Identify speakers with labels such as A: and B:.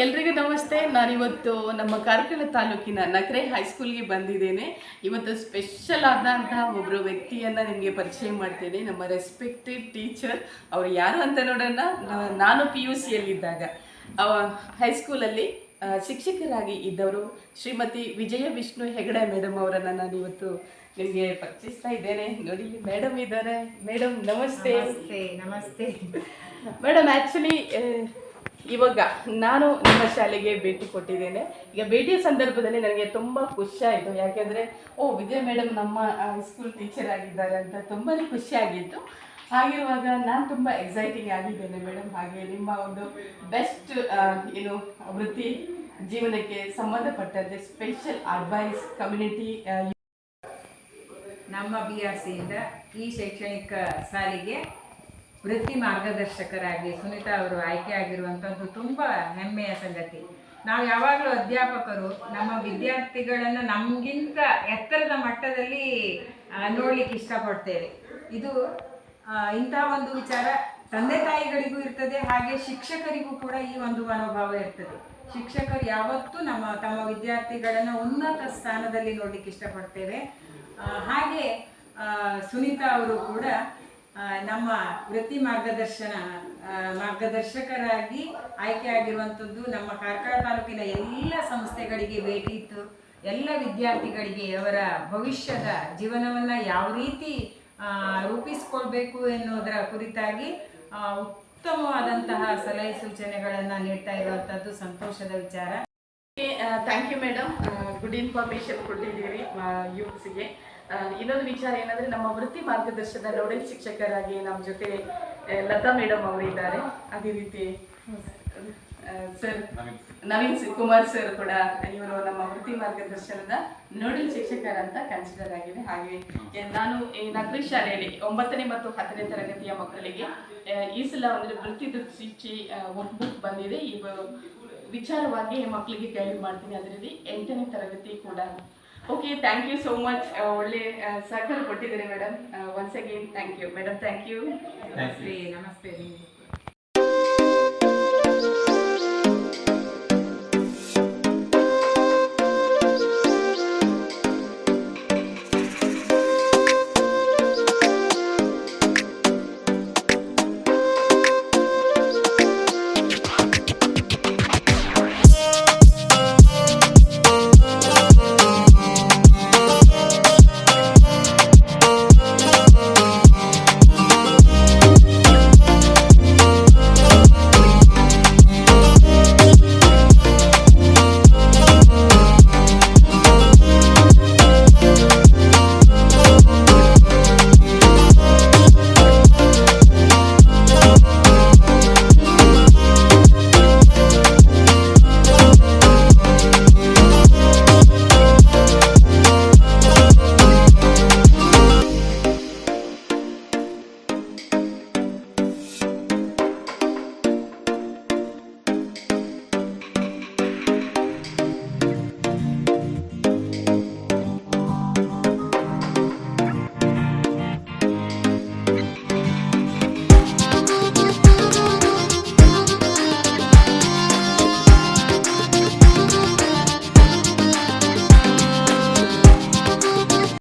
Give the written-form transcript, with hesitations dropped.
A: ಎಲ್ರಿಗೂ ನಮಸ್ತೆ. ನಾನಿವತ್ತು ನಮ್ಮ ಕಾರ್ಕಳ ತಾಲೂಕಿನ ನಕರೆ ಹೈಸ್ಕೂಲ್ಗೆ ಬಂದಿದ್ದೇನೆ. ಇವತ್ತು ಸ್ಪೆಷಲ್ ಆದಂತಹ ಒಬ್ಬರು ವ್ಯಕ್ತಿಯನ್ನು ನಿಮಗೆ ಪರಿಚಯ ಮಾಡ್ತೇನೆ. ನಮ್ಮ ರೆಸ್ಪೆಕ್ಟೆಡ್ ಟೀಚರ್. ಅವರು ಯಾರು ಅಂತ ನೋಡೋಣ. ನಾನು PUCಯಲ್ಲಿದ್ದಾಗ ಹೈಸ್ಕೂಲಲ್ಲಿ ಶಿಕ್ಷಕರಾಗಿ ಇದ್ದವರು ಶ್ರೀಮತಿ ವಿಜಯ ವಿಷ್ಣು ಹೆಗಡೆ ಮೇಡಮ್ ಅವರನ್ನು ನಾನು ಇವತ್ತು ನಿಮಗೆ ಪರಿಚಯಿಸ್ತಾ ಇದ್ದೇನೆ. ನೋಡಿ, ಮೇಡಮ್ ಇದ್ದಾರೆ. ಮೇಡಮ್ ನಮಸ್ತೆ.
B: ನಮಸ್ತೆ
A: ಮೇಡಮ್, ಆ್ಯಕ್ಚುಲಿ ಇವಾಗ ನಾನು ನಿಮ್ಮ ಶಾಲೆಗೆ ಭೇಟಿ ಕೊಟ್ಟಿದ್ದೇನೆ. ಈಗ ಭೇಟಿಯ ಸಂದರ್ಭದಲ್ಲಿ ನನಗೆ ತುಂಬ ಖುಷಿಯಾಯಿತು. ಯಾಕೆಂದರೆ ವಿಜಯ್ ಮೇಡಮ್ ನಮ್ಮ ಹೈಸ್ಕೂಲ್ ಟೀಚರ್ ಆಗಿದ್ದಾರೆ ಅಂತ ತುಂಬಾ ಖುಷಿಯಾಗಿತ್ತು. ಹಾಗಿರುವಾಗ ನಾನು ತುಂಬ ಎಕ್ಸೈಟಿಂಗ್ ಆಗಿದ್ದೇನೆ ಮೇಡಮ್. ಹಾಗೆ ನಿಮ್ಮ ಒಂದು ಬೆಸ್ಟ್ ವೃತ್ತಿ ಜೀವನಕ್ಕೆ ಸಂಬಂಧಪಟ್ಟಂತೆ ಸ್ಪೆಷಲ್ ಅಡ್ವೈಸ್ ಕಮ್ಯುನಿಟಿ
B: ನಮ್ಮ BRCಯಿಂದ ಈ ಶೈಕ್ಷಣಿಕ ಸಾಲಿಗೆ ವೃತ್ತಿ ಮಾರ್ಗದರ್ಶಕರಾಗಿ ಸುನೀತಾ ಅವರು ಆಯ್ಕೆ ಆಗಿರುವಂಥದ್ದು ತುಂಬ ಹೆಮ್ಮೆಯ ಸಂಗತಿ. ನಾವು ಯಾವಾಗಲೂ ಅಧ್ಯಾಪಕರು ನಮ್ಮ ವಿದ್ಯಾರ್ಥಿಗಳನ್ನು ನಮಗಿಂತ ಎತ್ತರದ ಮಟ್ಟದಲ್ಲಿ ನೋಡಲಿಕ್ಕೆ ಇಷ್ಟಪಡ್ತೇವೆ. ಇದು ಇಂತಹ ಒಂದು ವಿಚಾರ ತಂದೆ ತಾಯಿಗಳಿಗೂ ಇರ್ತದೆ, ಹಾಗೆ ಶಿಕ್ಷಕರಿಗೂ ಕೂಡ ಈ ಒಂದು ಮನೋಭಾವ ಇರ್ತದೆ. ಶಿಕ್ಷಕರು ಯಾವತ್ತೂ ತಮ್ಮ ವಿದ್ಯಾರ್ಥಿಗಳನ್ನು ಉನ್ನತ ಸ್ಥಾನದಲ್ಲಿ ನೋಡಲಿಕ್ಕೆ ಇಷ್ಟಪಡ್ತೇವೆ. ಹಾಗೆ ಸುನೀತಾ ಅವರು ಕೂಡ ನಮ್ಮ ವೃತ್ತಿ ಮಾರ್ಗದರ್ಶಕರಾಗಿ ಆಯ್ಕೆ ಆಗಿರುವಂಥದ್ದು ನಮ್ಮ ಕಾರ್ಕಳ ತಾಲೂಕಿನ ಎಲ್ಲ ಸಂಸ್ಥೆಗಳಿಗೆ ಭೇಟಿ ಇತ್ತು. ಎಲ್ಲ ವಿದ್ಯಾರ್ಥಿಗಳಿಗೆ ಅವರ ಭವಿಷ್ಯದ ಜೀವನವನ್ನು ಯಾವ ರೀತಿ ರೂಪಿಸ್ಕೊಳ್ಬೇಕು ಎನ್ನುವುದರ ಕುರಿತಾಗಿ ಉತ್ತಮವಾದಂತಹ ಸಲಹೆ ಸೂಚನೆಗಳನ್ನು ನೀಡ್ತಾ ಇರುವಂಥದ್ದು ಸಂತೋಷದ ವಿಚಾರ.
A: Thank you madam. Good information ಕೊಟ್ಟಿದ್ದೀರಿ ಯೂತ್ಸ್ಗೆ. ಇನ್ನೊಂದು ವಿಚಾರ ಏನಂದರೆ, ನಮ್ಮ ವೃತ್ತಿ ಮಾರ್ಗದರ್ಶನದ ನೋಡಲ್ ಶಿಕ್ಷಕರಾಗಿ ನಮ್ಮ ಜೊತೆ ಲತಾ ಮೇಡಮ್ ಅವರಿದ್ದಾರೆ. ಅದೇ ರೀತಿ ಸರ್ ನವೀನ್ ಕುಮಾರ್ ಸರ್ ಕೂಡ ಇವರು ನಮ್ಮ ವೃತ್ತಿ ಮಾರ್ಗದರ್ಶನದ ನೋಡಲ್ ಶಿಕ್ಷಕರಂತ ಕನ್ಸಿಡರ್ ಆಗಿದೆ. ಹಾಗೆ ನಾನು ಈ ನಕರಿ ಶಾಲೆಯಲ್ಲಿ 9ನೇ ಮತ್ತು 10ನೇ ತರಗತಿಯ ಮಕ್ಕಳಿಗೆ ಈ ಸಲ ಒಂದು ವೃತ್ತಿ ದಿಕ್ಸೂಚಿ ಒಂದು ಬುಕ್ ಬಂದಿದೆ. ಈ ವಿಚಾರವಾಗಿ ಮಕ್ಕಳಿಗೆ ಗೈಡ್ ಮಾಡ್ತೀನಿ. ಅದರಲ್ಲಿ 8ನೇ ತರಗತಿ ಕೂಡ. Okay, thank you so much. ಒಳ್ಳೆ ಸಹಕಾರ ಕೊಟ್ಟಿದ್ದೀರಿ madam. Once again thank you madam. Thank you.
B: ನಮಸ್ತೆ.